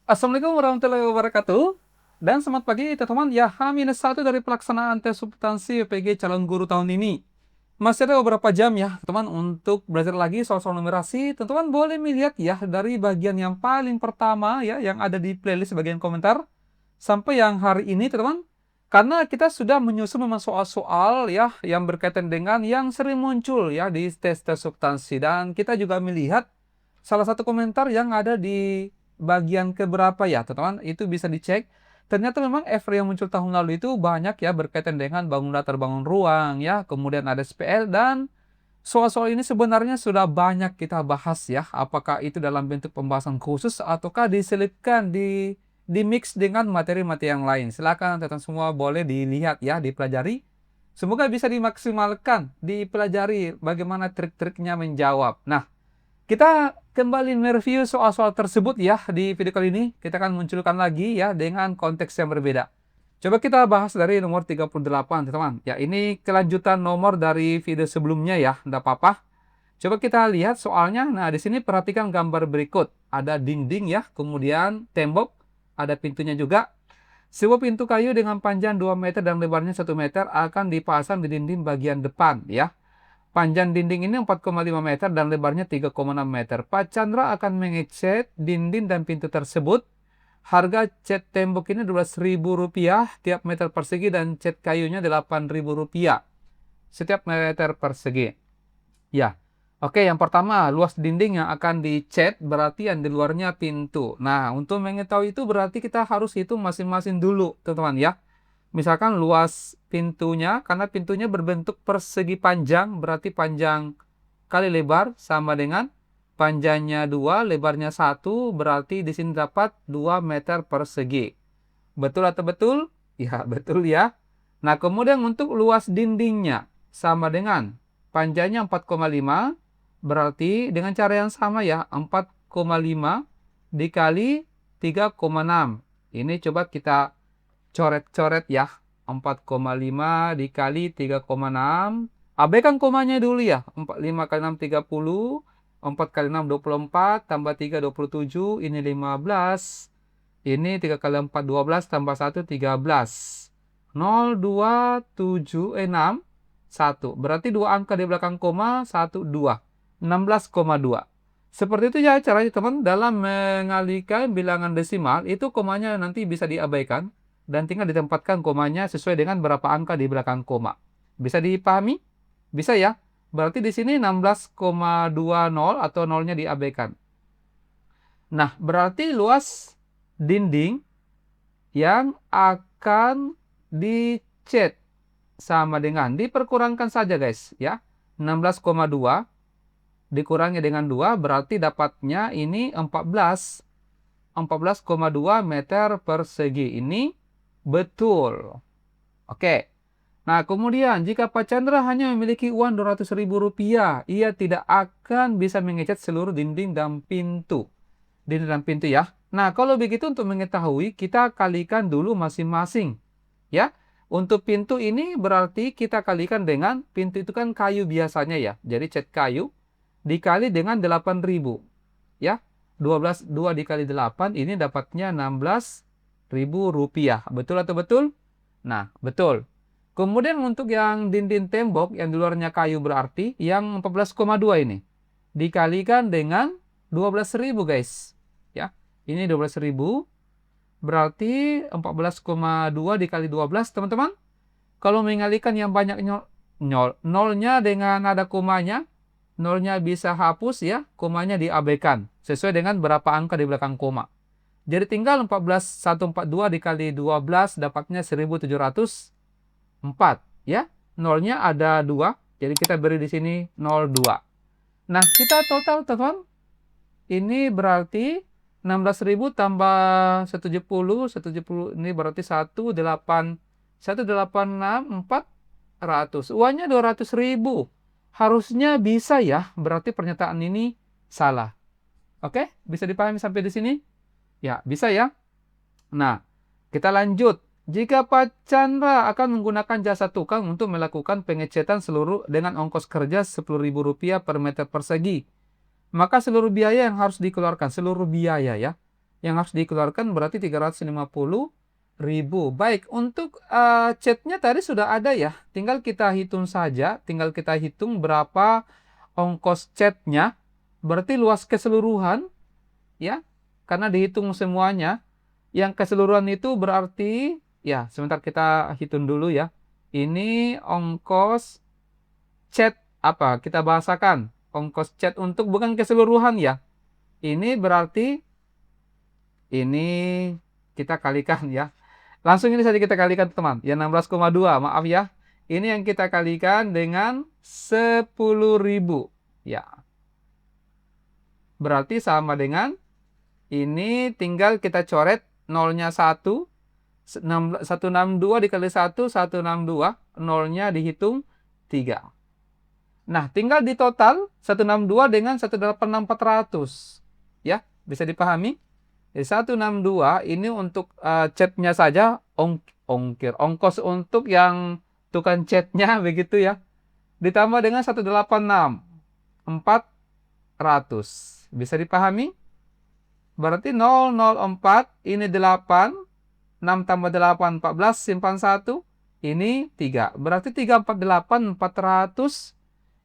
Assalamualaikum warahmatullahi wabarakatuh. Dan selamat pagi teman-teman. Ya, H-1 dari pelaksanaan tes substansi UPG calon guru tahun ini. Masih ada beberapa jam ya, teman, untuk belajar lagi soal-soal numerasi. Teman-teman boleh melihat ya dari bagian yang paling pertama ya, yang ada di playlist bagian komentar, sampai yang hari ini, teman-teman. Karena kita sudah menyusun memang soal-soal ya, yang berkaitan dengan yang sering muncul ya di tes-tes substansi. Dan kita juga melihat salah satu komentar yang ada di bagian keberapa ya, teman-teman, itu bisa dicek. Ternyata memang FR yang muncul tahun lalu itu banyak ya berkaitan dengan bangun datar, bangun ruang ya, kemudian ada SPL, dan soal-soal ini sebenarnya sudah banyak kita bahas ya, apakah itu dalam bentuk pembahasan khusus ataukah diselipkan di mix dengan materi-materi yang lain. Silakan teman-teman semua boleh dilihat ya, dipelajari. Semoga bisa dimaksimalkan, dipelajari bagaimana trik-triknya menjawab. Nah, kita kembali mereview soal-soal tersebut ya di video kali ini. Kita akan munculkan lagi ya dengan konteks yang berbeda. Coba kita bahas dari nomor 38, teman-teman. Ya, ini kelanjutan nomor dari video sebelumnya ya, tidak apa-apa. Coba kita lihat soalnya. Nah, di sini perhatikan gambar berikut. Ada dinding ya, kemudian tembok, ada pintunya juga. Sebuah pintu kayu dengan panjang 2 meter dan lebarnya 1 meter akan dipasang di dinding bagian depan ya. Panjang dinding ini 4,5 meter dan lebarnya 3,6 meter. Pak Chandra akan mengecat dinding dan pintu tersebut. Harga cat tembok ini Rp12.000 tiap meter persegi dan cat kayunya Rp8.000 setiap meter persegi. Ya, oke, yang pertama luas dinding yang akan dicat berarti yang di luarnya pintu. Nah, untuk mengetahui itu berarti kita harus hitung masing-masing dulu, teman-teman ya. Misalkan luas pintunya, karena pintunya berbentuk persegi panjang, berarti panjang kali lebar sama dengan panjangnya 2, lebarnya 1, berarti di sini dapat 2 meter persegi. Betul atau betul? Ya, betul ya. Nah, kemudian untuk luas dindingnya sama dengan panjangnya 4,5, berarti dengan cara yang sama ya, 4,5 dikali 3,6. Ini coba kita coret-coret ya. 4,5 dikali 3,6. Abaikan komanya dulu ya. 45 kali 6, 30. 4 kali 6, 24. Tambah 3, 27. Ini 15. Ini 3 kali 4, 12. Tambah 1, 13. 0, 2, 7, 6, 1. Berarti dua angka di belakang koma, 1, 2. 16,2. Seperti itu ya caranya teman dalam mengalihkan bilangan desimal. Itu komanya nanti bisa diabaikan dan tinggal ditempatkan komanya sesuai dengan berapa angka di belakang koma. Bisa dipahami? Bisa ya? Berarti di sini 16,20 atau nolnya diabaikan. Nah, berarti luas dinding yang akan dicat sama dengan, diperkurangkan saja guys ya. 16,2 dikurangi dengan 2 berarti dapatnya ini 14,2 meter persegi. Ini betul. Oke. Nah, kemudian jika Pak Chandra hanya memiliki uang Rp200.000, ia tidak akan bisa mengecat seluruh dinding dan pintu. Dinding dan pintu ya. Nah, kalau begitu untuk mengetahui, kita kalikan dulu masing-masing. Ya. Untuk pintu ini berarti kita kalikan dengan, pintu itu kan kayu biasanya ya. Jadi cat kayu dikali dengan 8.000. Ya. 2 dikali 8 ini dapatnya Rp16.000. Betul atau betul? Nah, betul. Kemudian untuk yang dinding tembok yang di luarnya kayu berarti yang 14,2 ini dikalikan dengan 12.000 guys. Ya. Ini 12.000 berarti 14,2 dikali 12 teman-teman. Kalau mengalihkan yang banyak nolnya dengan ada komanya, nolnya bisa hapus ya, komanya diabaikan sesuai dengan berapa angka di belakang koma. Jadi tinggal 14.142 dikali 12 dapatnya 1.704 ya. Nolnya ada 2, jadi kita beri di sini 02. Nah, kita total teman, ini berarti 16.000 tambah 170, 170 ini berarti 186.400. Uangnya 200.000. Harusnya bisa ya, berarti pernyataan ini salah. Oke, bisa dipahami sampai di sini? Ya, bisa ya. Nah, kita lanjut. Jika Pak Chandra akan menggunakan jasa tukang untuk melakukan pengecetan seluruh dengan ongkos kerja Rp10.000 per meter persegi, maka seluruh biaya yang harus dikeluarkan, seluruh biaya ya, yang harus dikeluarkan berarti 350.000. Baik, untuk catnya tadi sudah ada ya. Tinggal kita hitung saja, tinggal kita hitung berapa ongkos catnya. Berarti luas keseluruhan ya. Karena dihitung semuanya. Yang keseluruhan itu berarti ya, sebentar kita hitung dulu ya. Ini ongkos cat apa? Kita bahasakan. Ongkos cat untuk bukan keseluruhan ya. Ini berarti ini kita kalikan ya. Langsung ini saja kita kalikan teman. Ya 16,2, maaf ya. Ini yang kita kalikan dengan 10.000. Ya. Berarti sama dengan ini tinggal kita coret nolnya 1. 162 dikali 1, 162. Nolnya dihitung 3. Nah, tinggal di total 162 dengan 186.400. Ya, bisa dipahami? Jadi 162 ini untuk catnya saja ongkir. Ongkos untuk yang tukang catnya begitu ya. Ditambah dengan 186.400. Bisa dipahami? Berarti 004 ini 8. 6 tambah 8, 14, simpan 1. Ini 3. Berarti 348.400.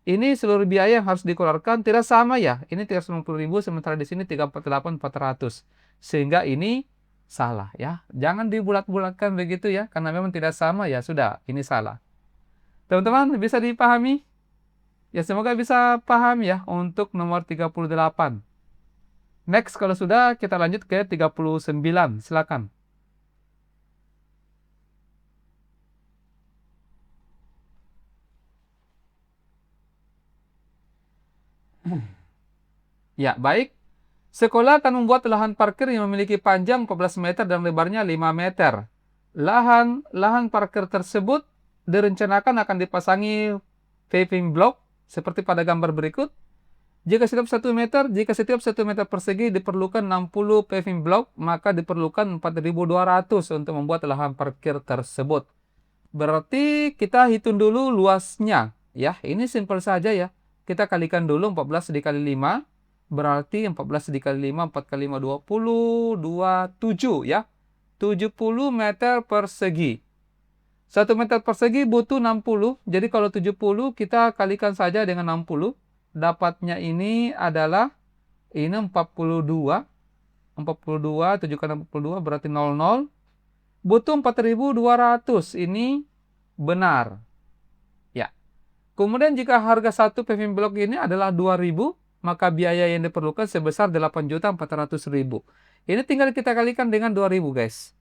Ini seluruh biaya yang harus dikeluarkan tidak sama ya. Ini 390.000 sementara di sini 348.400. Sehingga ini salah ya. Jangan dibulat-bulatkan begitu ya. Karena memang tidak sama ya. Sudah, ini salah. Teman-teman bisa dipahami? Ya semoga bisa paham ya untuk nomor 38. Next kalau sudah kita lanjut ke 39. Silakan. Ya, baik. Sekolah akan membuat lahan parkir yang memiliki panjang 14 meter dan lebarnya 5 meter. Lahan parkir tersebut direncanakan akan dipasangi paving block seperti pada gambar berikut. Jika setiap 1 meter persegi diperlukan 60 paving block, maka diperlukan 4.200 untuk membuat lahan parkir tersebut. Berarti kita hitung dulu luasnya. Ya, ini simpel saja ya. Kita kalikan dulu 14 dikali 5. Berarti 14 dikali 5, 4 kali 5, 20, 27 ya. 70 meter persegi. 1 meter persegi butuh 60. Jadi kalau 70 kita kalikan saja dengan 60. Dapatnya ini adalah ini 42. 42, 7 kali 42 berarti 00. Butuh 4.200. Ini benar. Ya. Kemudian jika harga satu paving block ini adalah 2.000, maka biaya yang diperlukan sebesar 8.400.000. Ini tinggal kita kalikan dengan 2.000 guys.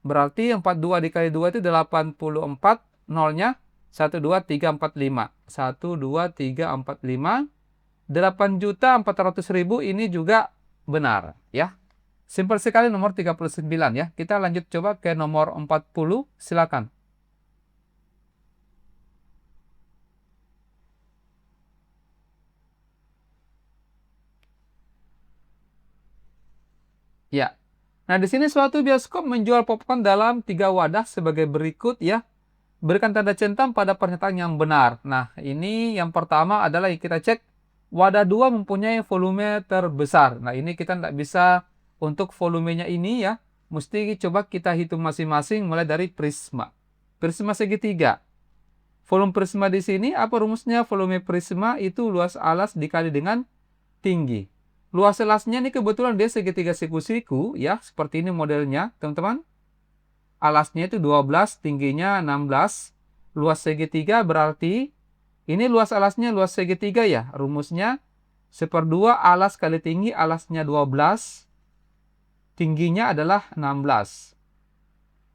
Berarti 42 dikali 2 itu 84. Nolnya 12345. 12345. 8.400.000 ini juga benar ya. Simpel sekali nomor 39 ya. Kita lanjut coba ke nomor 40. Silakan. Ya. Nah, di sini suatu bioskop menjual popcorn dalam 3 wadah sebagai berikut ya. Berikan tanda centang pada pernyataan yang benar. Nah, ini yang pertama adalah yang kita cek. Wadah 2 mempunyai volume terbesar. Nah, ini kita tidak bisa untuk volumenya ini ya. Mesti coba kita hitung masing-masing mulai dari prisma. Prisma segitiga. Volume prisma di sini apa rumusnya? Volume prisma itu luas alas dikali dengan tinggi. Luas alasnya ini kebetulan dia segitiga siku-siku ya, seperti ini modelnya, teman-teman. Alasnya itu 12, tingginya 16. Luas segitiga berarti ini luas alasnya luas segitiga ya. Rumusnya 1/2 alas kali tinggi, alasnya 12. Tingginya adalah 16.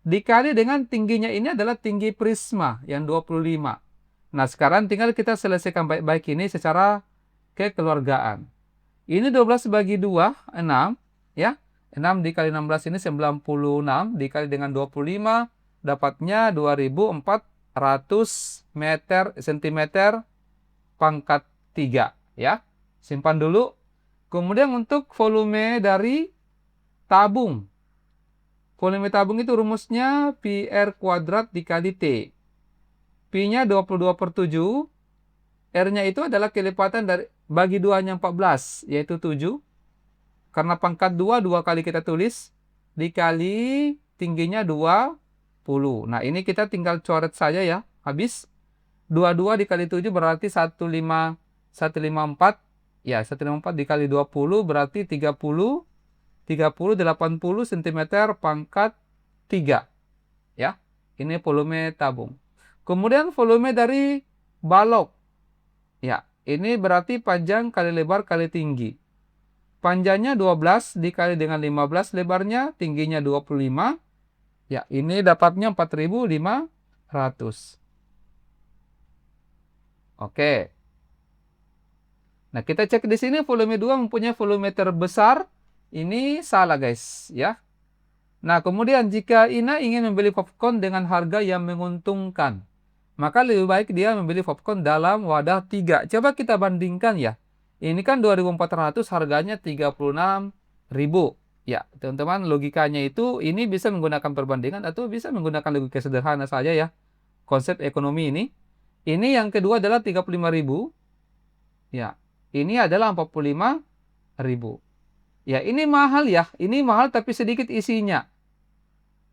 Dikali dengan tingginya ini adalah tinggi prisma yang 25. Nah, sekarang tinggal kita selesaikan baik-baik ini secara kekeluargaan. Ini 12 bagi 2, 6. Ya. 6 dikali 16 ini 96. Dikali dengan 25. Dapatnya 2.400 cm pangkat 3. Ya. Simpan dulu. Kemudian untuk volume dari tabung. Volume tabung itu rumusnya pi R kuadrat dikali T. Pi-nya 22/7. R-nya itu adalah kelipatan dari bagi 2-nya 14, yaitu 7. Karena pangkat 2, 2 kali kita tulis, dikali tingginya 20. Nah, ini kita tinggal coret saja ya. Habis 22 dikali 7 berarti 154. Ya, 154 dikali 20 berarti 30, 80 cm pangkat 3. Ya, ini volume tabung. Kemudian volume dari balok. Ya, ini berarti panjang kali lebar kali tinggi. Panjangnya 12 dikali dengan 15 lebarnya, tingginya 25. Ya, ini dapatnya 4.500. Oke. Nah, kita cek di sini volume 2 mempunyai volume terbesar. Ini salah, guys, ya. Nah, kemudian jika Ina ingin membeli popcorn dengan harga yang menguntungkan, maka lebih baik dia membeli popcorn dalam wadah 3. Coba kita bandingkan ya. Ini kan 2.400, harganya 36.000. Ya, teman-teman, logikanya itu ini bisa menggunakan perbandingan atau bisa menggunakan logika sederhana saja ya. Konsep ekonomi ini. Ini yang kedua adalah 35.000. Ya, ini adalah 45.000. Ya, ini mahal ya. Ini mahal tapi sedikit isinya.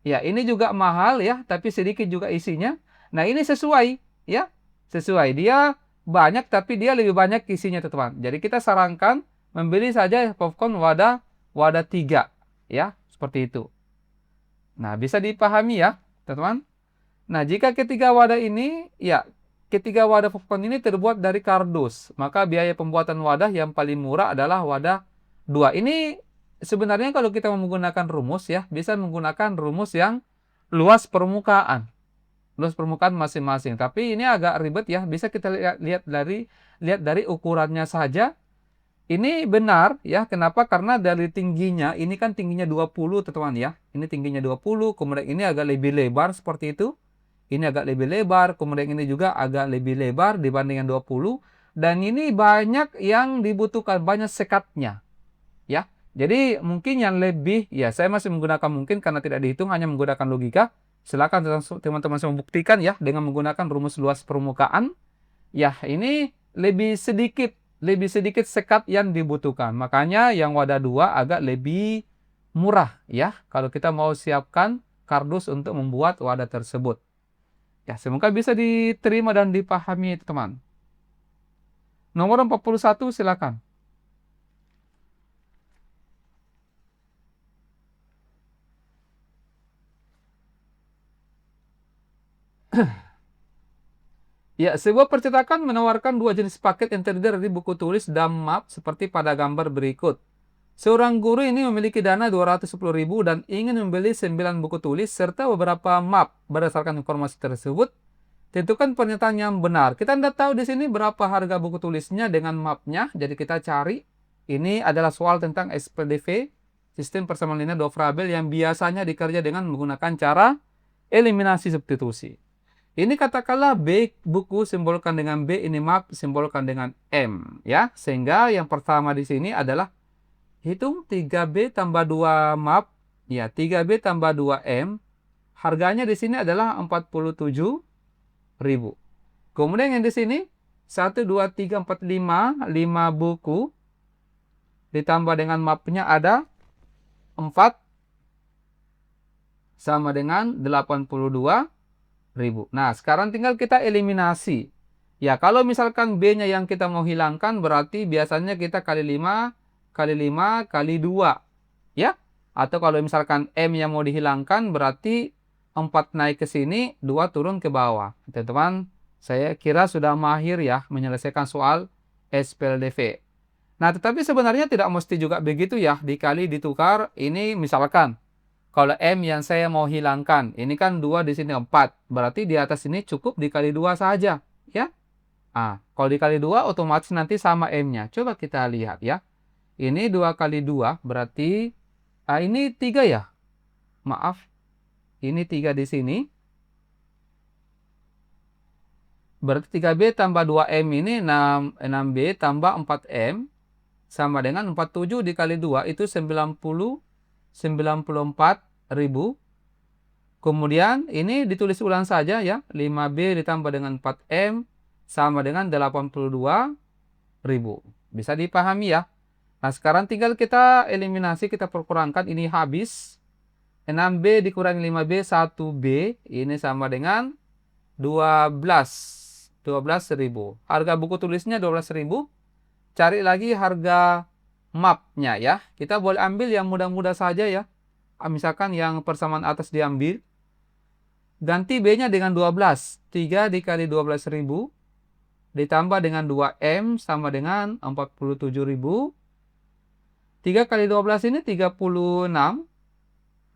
Ya, ini juga mahal ya, tapi sedikit juga isinya. Nah, ini sesuai ya. Sesuai. Dia banyak tapi dia lebih banyak isinya, teman-teman. Jadi kita sarankan membeli saja popcorn wadah 3 ya, seperti itu. Nah, bisa dipahami ya, teman-teman. Nah, jika ketiga wadah ini ya, ketiga wadah popcorn ini terbuat dari kardus, maka biaya pembuatan wadah yang paling murah adalah wadah 2. Ini sebenarnya kalau kita menggunakan rumus ya, bisa menggunakan rumus yang luas permukaan. Luas permukaan masing-masing. Tapi ini agak ribet ya, bisa kita lihat dari ukurannya saja. Ini benar ya, kenapa? Karena dari tingginya, ini kan tingginya 20 teman-teman ya. Ini tingginya 20, kemudian ini agak lebih lebar seperti itu. Ini agak lebih lebar, kemudian ini juga agak lebih lebar dibandingkan 20. Dan ini banyak yang dibutuhkan, banyak sekatnya. Ya, jadi mungkin yang lebih, ya saya masih menggunakan mungkin karena tidak dihitung, hanya menggunakan logika. Silakan teman-teman saya membuktikan ya, dengan menggunakan rumus luas permukaan. Ya, ini lebih sedikit sekat yang dibutuhkan. Makanya yang wadah 2 agak lebih murah ya, kalau kita mau siapkan kardus untuk membuat wadah tersebut. Ya, semoga bisa diterima dan dipahami, teman. Nomor 41 silakan. Ya, sebuah percetakan menawarkan 2 jenis paket yang terdiri dari buku tulis dan map seperti pada gambar berikut. Seorang guru ini memiliki dana 210.000 dan ingin membeli 9 buku tulis serta beberapa map. Berdasarkan informasi tersebut, tentukan pernyataan yang benar. Kita tidak tahu di sini berapa harga buku tulisnya dengan mapnya, jadi kita cari. Ini adalah soal tentang SPDV, sistem persamaan linear dua variabel yang biasanya dikerja dengan menggunakan cara eliminasi substitusi. Ini katakanlah B buku simbolkan dengan B, ini map simbolkan dengan M ya. Sehingga yang pertama di sini adalah hitung 3B tambah 2 map ya, 3B tambah 2M. Harganya di sini adalah 47.000. Kemudian yang di sini 1 2 3 4 5 buku ditambah dengan mapnya ada 4 sama dengan 82.000. Nah, sekarang tinggal kita eliminasi. Ya, kalau misalkan B-nya yang kita mau hilangkan, berarti biasanya kita kali 5, kali 5, kali 2. Ya, atau kalau misalkan M yang mau dihilangkan, berarti 4 naik ke sini, 2 turun ke bawah. Teman-teman, saya kira sudah mahir ya menyelesaikan soal SPLDV. Nah, tetapi sebenarnya tidak mesti juga begitu ya, dikali ditukar. Ini misalkan kalau M yang saya mau hilangkan, ini kan 2 di sini 4. Berarti di atas ini cukup dikali 2 saja. Ya. Kalau dikali 2 otomatis nanti sama M-nya. Coba kita lihat ya. Ini 2 kali 2 berarti, ini 3 ya. Maaf. Ini 3 di sini. Berarti 3B tambah 2M ini 6B tambah 4M. Sama dengan 47 dikali 2 itu 94.000. Kemudian ini ditulis ulang saja ya. 5B ditambah dengan 4M sama dengan 82.000. Bisa dipahami ya. Nah, sekarang tinggal kita eliminasi, kita perkurangkan, ini habis. 6B dikurangi 5B, 1B, ini sama dengan 12.000. Harga buku tulisnya 12.000. Cari lagi harga mapnya ya. Kita boleh ambil yang mudah-mudah saja ya. Misalkan yang persamaan atas diambil. Ganti B-nya dengan 12. 3 dikali 12.000 ditambah dengan 2M sama dengan 47.000. 3 kali 12 ini 36.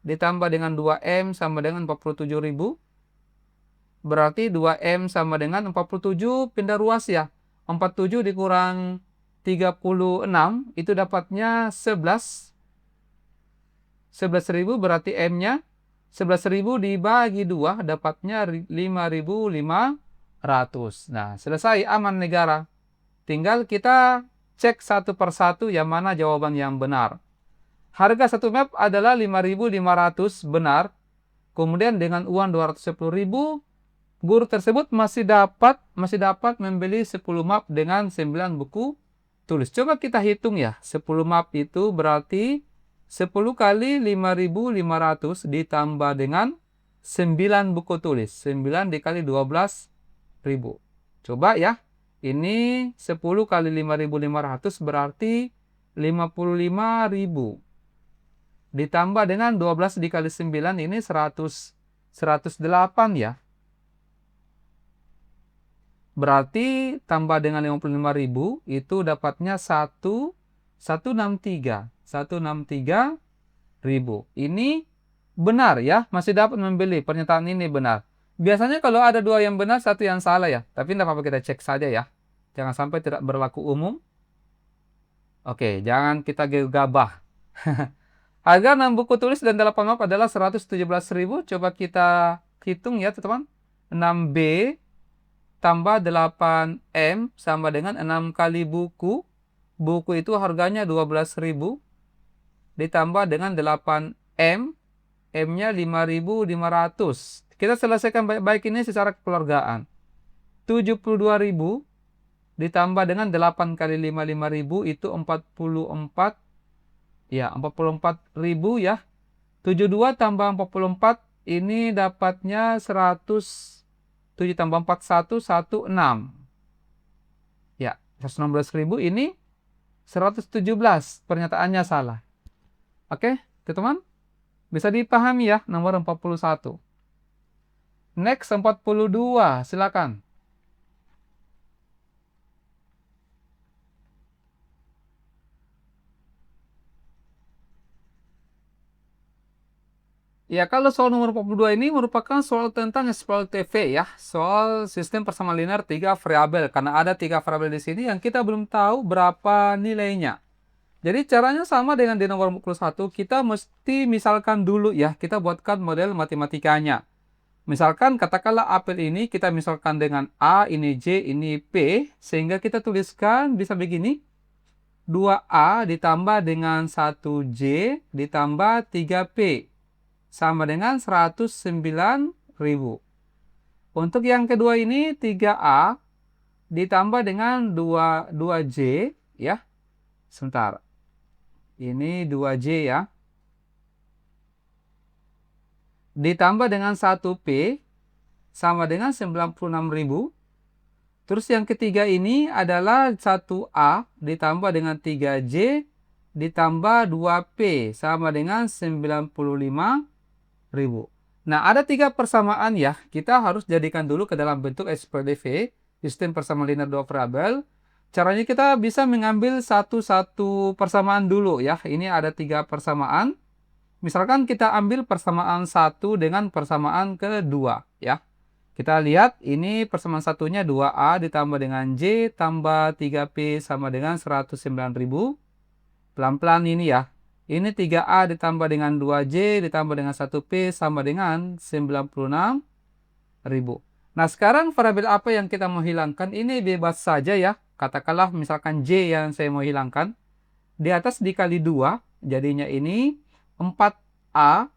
Ditambah dengan 2M sama dengan 47.000. Berarti 2M sama dengan 47, pindah ruas ya. 47 dikurang 36, itu dapatnya 11. 11.000 berarti M-nya 11.000 dibagi 2, dapatnya 5.500. Nah, selesai, aman negara. Tinggal kita cek satu persatu yang mana jawaban yang benar. Harga satu map adalah 5.500 benar. Kemudian dengan uang 210.000, guru tersebut masih dapat membeli 10 map dengan 9 buku tulis. Coba kita hitung ya. 10 map itu berarti 10 kali 5.500 ditambah dengan 9 buku tulis. 9 dikali 12.000. Coba ya. Ini 10 kali 5.500 berarti 55.000. Ditambah dengan 12 dikali 9, ini 108 ya. Berarti tambah dengan 55.000 itu dapatnya 163. 163.000. Ini benar ya, masih dapat membeli. Pernyataan ini benar. Biasanya kalau ada dua yang benar, satu yang salah ya. Tapi tidak apa-apa, kita cek saja ya. Jangan sampai tidak berlaku umum. Oke, jangan kita gegabah. Harga 6 buku tulis dan 8 map adalah 117.000. Coba kita hitung ya teman-teman. 6B tambah 8M sama dengan 6 kali buku. Buku itu harganya 12.000. Ditambah dengan 8M. M-nya 5.500. Kita selesaikan baik-baik ini secara kekeluargaan. 72.000 ditambah dengan 8 kali 5.000 itu 44. Ya, 44.000 ya. 72 tambah 44 ini dapatnya 100. 7 tambah 4, 16. Ya, 116.000 ini 117. Pernyataannya salah. Oke, teman-teman? Bisa dipahami ya, nomor 41. Next, 42. Silakan. Ya, kalau soal nomor 42 ini merupakan soal tentang SPLTV ya. Soal sistem persamaan linear 3 variabel. Karena ada 3 variabel di sini yang kita belum tahu berapa nilainya. Jadi caranya sama dengan di nomor 41. Kita mesti misalkan dulu ya. Kita buatkan model matematikanya. Misalkan katakanlah apel ini kita misalkan dengan A, ini J, ini P. Sehingga kita tuliskan bisa begini. 2A ditambah dengan 1J ditambah 3P. Sama dengan 109.000. Untuk yang kedua ini 3A ditambah dengan 2J ya. Sebentar. Ini 2J ya. Ditambah dengan 1P sama dengan 96.000. Terus yang ketiga ini adalah 1A ditambah dengan 3J ditambah 2P sama dengan 95.000. Nah, ada 3 persamaan ya. Kita harus jadikan dulu ke dalam bentuk SPLTV, sistem persamaan linear 2 variabel. Caranya kita bisa mengambil satu-satu persamaan dulu ya. Ini ada 3 persamaan. Misalkan kita ambil persamaan 1 dengan persamaan kedua ya. Kita lihat ini persamaan satunya 2A ditambah dengan J tambah 3P sama dengan 109.000. Pelan-pelan ini ya. Ini 3A ditambah dengan 2J ditambah dengan 1P sama dengan 96.000. Nah, sekarang variabel apa yang kita mau hilangkan? Ini bebas saja ya. Katakanlah misalkan J yang saya mau hilangkan. Di atas dikali 2, jadinya ini 4A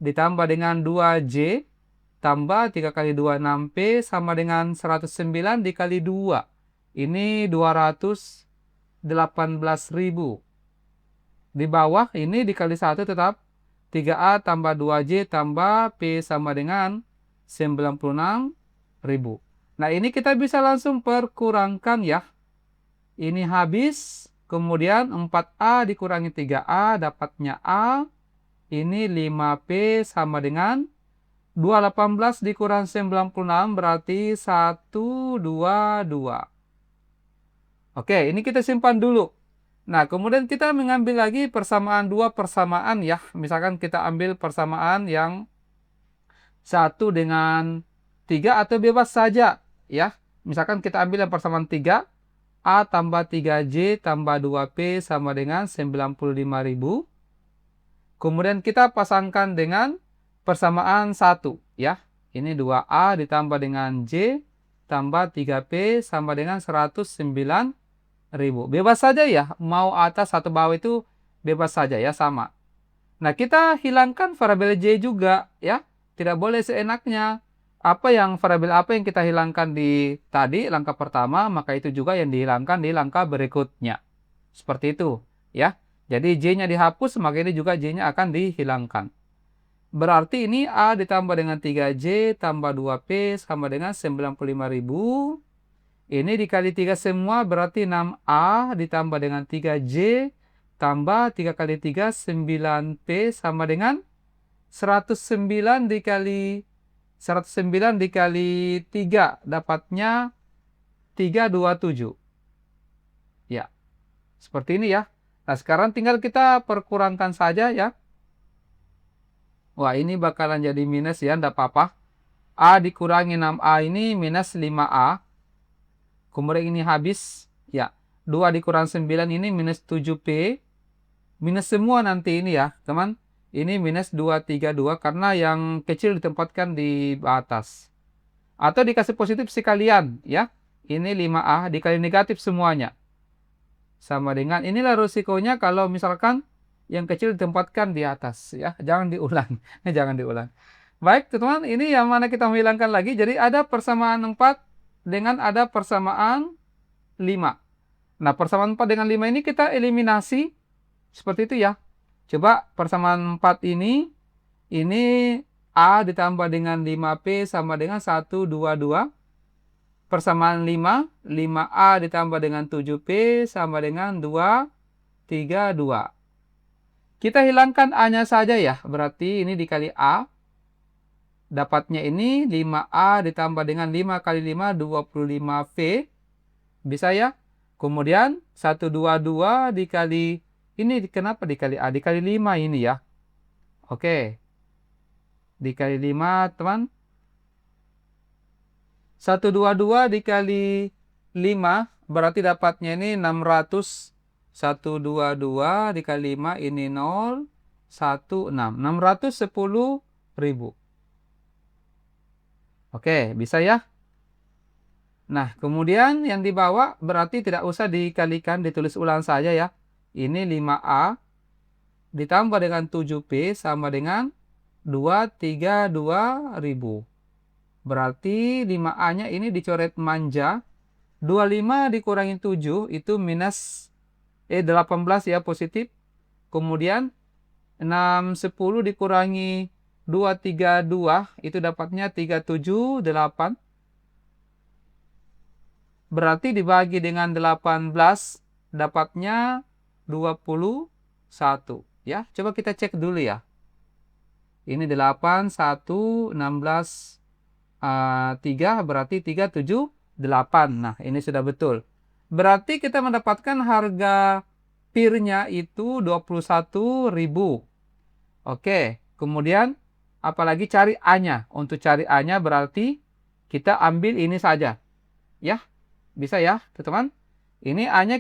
ditambah dengan 2J tambah 3 kali 2, 6P sama dengan 109 dikali 2. Ini 210. 18.000. Di bawah ini dikali 1 tetap 3A tambah 2J tambah P sama dengan 96.000. Nah, ini kita bisa langsung perkurangkan ya. Ini habis, kemudian 4A dikurangi 3A, dapatnya A. Ini 5P sama dengan 218 dikurang 96 berarti 122. Oke, ini kita simpan dulu. Nah, kemudian kita mengambil lagi persamaan dua persamaan ya. Misalkan kita ambil persamaan yang 1 dengan 3 atau bebas saja ya. Misalkan kita ambil yang persamaan 3, A tambah 3J tambah 2P sama dengan 95.000. Kemudian kita pasangkan dengan persamaan 1 ya. Ini 2A ditambah dengan J tambah 3P sama dengan 109.000. Bebas saja ya, mau atas atau bawah itu bebas saja ya, sama. Nah, kita hilangkan variabel J juga ya. Tidak boleh seenaknya. Variabel apa yang kita hilangkan di tadi langkah pertama, maka itu juga yang dihilangkan di langkah berikutnya. Seperti itu ya. Jadi J-nya dihapus, maka ini juga J-nya akan dihilangkan. Berarti ini A ditambah dengan 3J tambah 2P sama dengan 95.000. Ini dikali 3 semua berarti 6A ditambah dengan 3J tambah 3 kali 3 9P sama dengan 109 dikali 3 dapatnya 327. Ya. Seperti ini ya. Nah, sekarang tinggal kita perkurangkan saja ya. Wah, ini bakalan jadi minus ya, enggak apa-apa. A dikurangi 6A ini minus 5A. Kemudian ini habis ya. 2 dikurang 9 ini minus 7P. Minus semua nanti ini ya, teman. Ini minus 232 karena yang kecil ditempatkan di atas. Atau dikasih positif sekalian ya. Ini 5A dikali negatif semuanya. Sama dengan inilah risikonya kalau misalkan yang kecil ditempatkan di atas ya. Jangan diulang. Jangan diulang. Baik, teman-teman, ini yang mana kita menghilangkan lagi. Jadi ada persamaan 4 dengan ada persamaan 5. Nah, persamaan 4 dengan 5 ini kita eliminasi seperti itu ya. Coba persamaan 4 ini A ditambah dengan 5P sama dengan 122. Persamaan 5, 5A ditambah dengan 7P sama dengan 232. Kita hilangkan A-nya saja ya, berarti ini dikali A. Dapatnya ini 5A ditambah dengan 5 kali 5, 25V. Bisa ya? Kemudian 122 dikali, ini kenapa dikali A? Dikali 5 ini ya. Oke. Dikali 5, teman. 122 dikali 5, berarti dapatnya ini 600. 122 dikali 5, ini 0, 1, 6. 610.000. Oke, bisa ya? Nah, kemudian yang di bawah berarti tidak usah dikalikan, ditulis ulang saja ya. Ini 5A ditambah dengan 7P sama dengan 232.000. Berarti 5A-nya ini dicoret manja. 25 dikurangi 7 itu minus 18 ya, positif. Kemudian 610 dikurangi 232 itu dapatnya 378. Berarti dibagi dengan 18 dapatnya 21 ya. Coba kita cek dulu ya. Ini 8 1 16 3 berarti 378. Nah, ini sudah betul. Berarti kita mendapatkan harga PIR-nya itu 21.000. Oke, kemudian apalagi cari A-nya. Untuk cari A-nya berarti kita ambil ini saja. Ya, bisa ya, teman-teman. Ini A-nya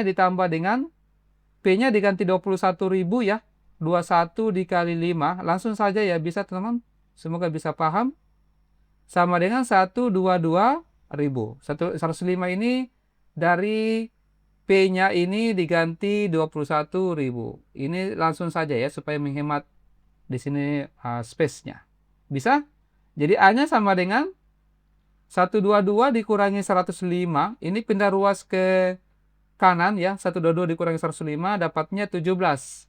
ditambah dengan P-nya diganti 21.000 ya. 21 dikali 5. Langsung saja ya, bisa teman-teman. Semoga bisa paham. Sama dengan 122.000. 105 ini dari P-nya ini diganti 21.000. Ini langsung saja ya supaya menghemat di sini space-nya. Bisa? Jadi A-nya sama dengan 122 dikurangi 105. Ini pindah ruas ke kanan ya, 122 dikurangi 105 dapatnya 17.000.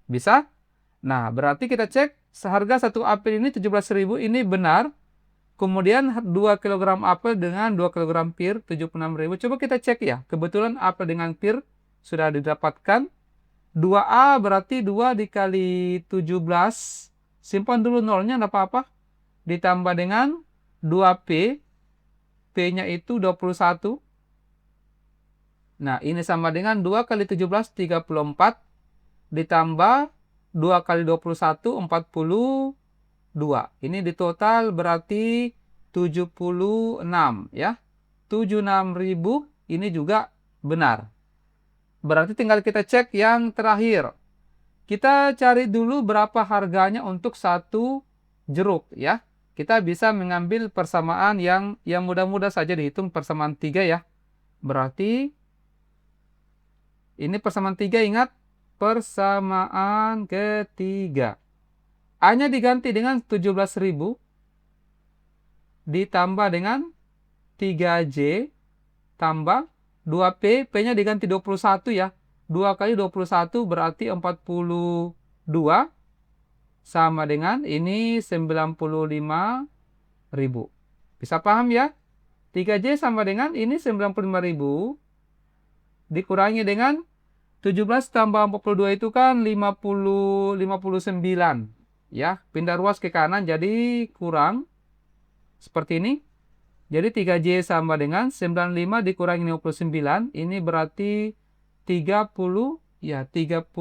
Bisa? Nah, berarti kita cek seharga satu apel ini 17.000 ini benar. Kemudian 2 kg apel dengan 2 kg pir 76.000. Coba kita cek ya. Kebetulan apel dengan pir sudah didapatkan. 2A berarti 2 dikali 17. Simpan dulu nolnya, enggak apa-apa. Ditambah dengan 2P. P-nya itu 21. Nah, ini sama dengan 2 kali 17, 34. Ditambah 2 kali 21, 42. Ini di total berarti 76 ya. 76.000 ini juga benar. Berarti tinggal kita cek yang terakhir. Kita cari dulu berapa harganya untuk satu jeruk ya. Kita bisa mengambil persamaan yang mudah-mudah saja dihitung, persamaan 3 ya. Berarti ini persamaan 3, ingat, persamaan ketiga. A-nya diganti dengan 17.000 ditambah dengan 3J tambah 2P, P-nya diganti 21 ya. 2 kali 21 berarti 42 sama dengan ini 95.000. Bisa paham ya? 3J sama dengan ini 95.000 dikurangi dengan 17 tambah 42 itu kan 59. Ya, pindah ruas ke kanan jadi kurang seperti ini. Jadi 3J sama dengan 95 dikurangi 59, ini berarti 30 ya, 36.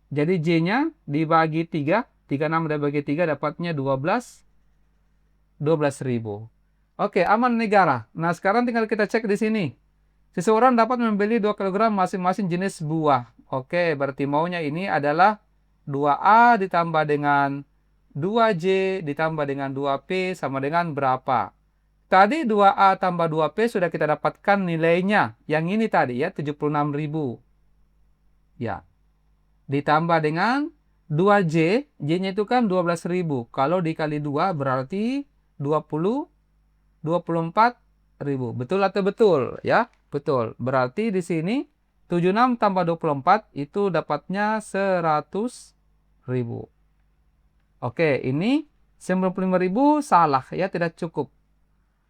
Jadi J-nya dibagi 3, 36 dibagi 3 dapatnya 12.000. Oke, aman negara. Nah, sekarang tinggal kita cek di sini. Seseorang dapat membeli 2 kg masing-masing jenis buah. Oke, berarti maunya ini adalah 2A ditambah dengan 2J ditambah dengan 2P sama dengan berapa? Tadi 2A tambah 2P sudah kita dapatkan nilainya. Yang ini tadi ya, 76.000. Ya. Ditambah dengan 2J, J-nya itu kan 12.000. Kalau dikali 2 berarti 24.000. Betul atau betul? Ya, betul. Berarti di sini 76 tambah 24 itu dapatnya 100.000. Oke, ini 95.000 salah ya, tidak cukup.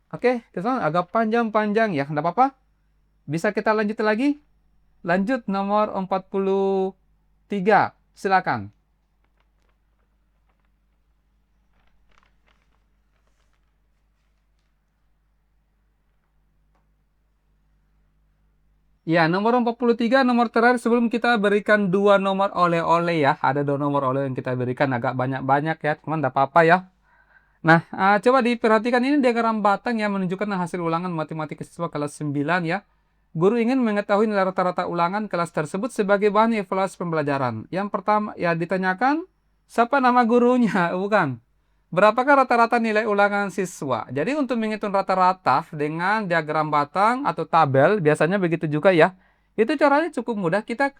Oke, teman-teman, agak panjang-panjang ya, enggak apa-apa. Bisa kita lanjut lagi? Lanjut nomor 43. Silakan. Ya, nomor 43, nomor terakhir sebelum kita berikan 2 nomor oleh-oleh ya. Ada 2 nomor oleh yang kita berikan agak banyak-banyak ya, teman, enggak apa-apa ya. Nah, coba diperhatikan ini diagram batang yang menunjukkan hasil ulangan matematika siswa kelas 9 ya. Guru ingin mengetahui nilai rata-rata ulangan kelas tersebut sebagai bahan evaluasi pembelajaran. Yang pertama ya ditanyakan siapa nama gurunya, bukan. Berapakah rata-rata nilai ulangan siswa? Jadi untuk menghitung rata-rata dengan diagram batang atau tabel, biasanya begitu juga ya. Itu caranya cukup mudah, kita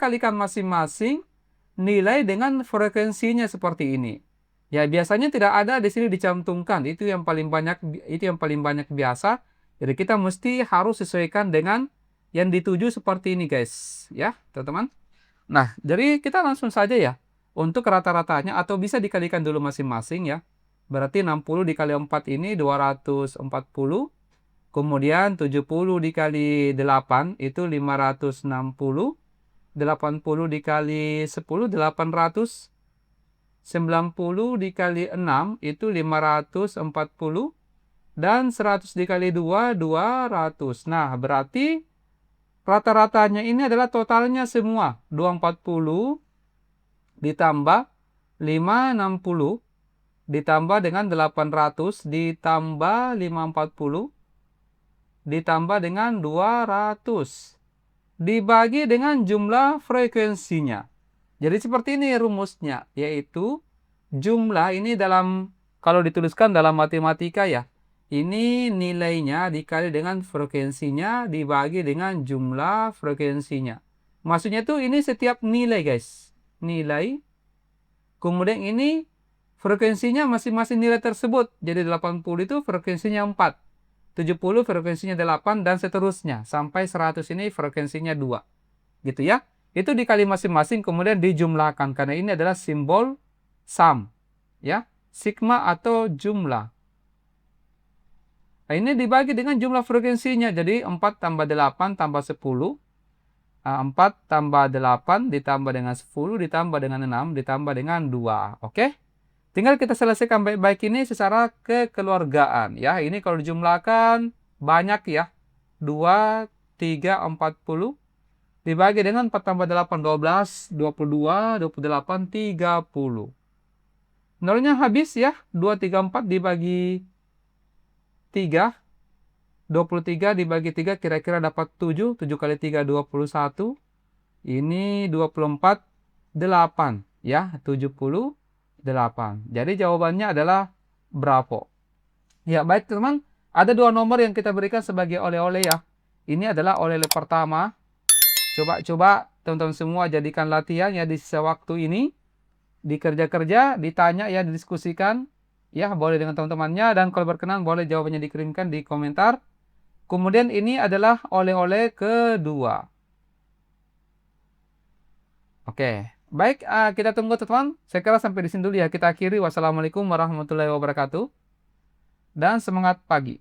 kalikan masing-masing nilai dengan frekuensinya seperti ini. Ya, biasanya tidak ada di sini dicantumkan. Itu yang paling banyak biasa. Jadi kita mesti harus sesuaikan dengan yang dituju seperti ini, guys. Ya, teman-teman. Nah, jadi kita langsung saja ya. Untuk rata-ratanya atau bisa dikalikan dulu masing-masing ya. Berarti 60 dikali 4 ini 240. Kemudian 70 dikali 8 itu 560. 80 dikali 10 800. 90 dikali 6 itu 540. Dan 100 dikali 2 200. Nah, berarti rata-ratanya ini adalah totalnya semua. 240 ditambah 560 ditambah dengan 800 ditambah 540 ditambah dengan 200 dibagi dengan jumlah frekuensinya. Jadi seperti ini rumusnya, yaitu jumlah ini kalau dituliskan dalam matematika ya, ini nilainya dikali dengan frekuensinya dibagi dengan jumlah frekuensinya. Maksudnya itu ini setiap nilai, guys. Nilai. Kemudian ini frekuensinya masing-masing nilai tersebut. Jadi 80 itu frekuensinya 4, 70 frekuensinya 8, dan seterusnya. Sampai 100 ini frekuensinya 2. Gitu ya. Itu dikali masing-masing, kemudian dijumlahkan. Karena ini adalah simbol sum. Ya, sigma atau jumlah. Nah, ini dibagi dengan jumlah frekuensinya. Jadi 4 tambah 8 tambah 10. 4 tambah 8 ditambah dengan 10 ditambah dengan 6 ditambah dengan 2. Oke? Tinggal kita selesaikan baik-baik ini secara kekeluargaan. Ya, ini kalau dijumlahkan banyak ya. 2, 3, 40. Dibagi dengan 4 tambah 8, 12, 22, 28, 30. Nolnya habis ya. 2, 3, 4 dibagi 3. 23 dibagi 3 kira-kira dapat 7. 7 kali 3, 21. Ini 24, 8. Ya, 78. Jadi jawabannya adalah Bravo. Ya, baik teman. Ada 2 nomor yang kita berikan sebagai oleh-oleh ya. Ini adalah oleh-oleh pertama. Coba-coba teman-teman semua jadikan latihan ya di sisa waktu ini. Dikerja-kerja, ditanya ya, didiskusikan. Ya, boleh dengan teman-temannya. Dan kalau berkenan boleh jawabannya dikirimkan di komentar. Kemudian ini adalah oleh-oleh kedua. Oke. Baik, kita tunggu teman-teman. Saya kira sampai di sini dulu ya. Kita akhiri. Wassalamualaikum warahmatullahi wabarakatuh. Dan semangat pagi.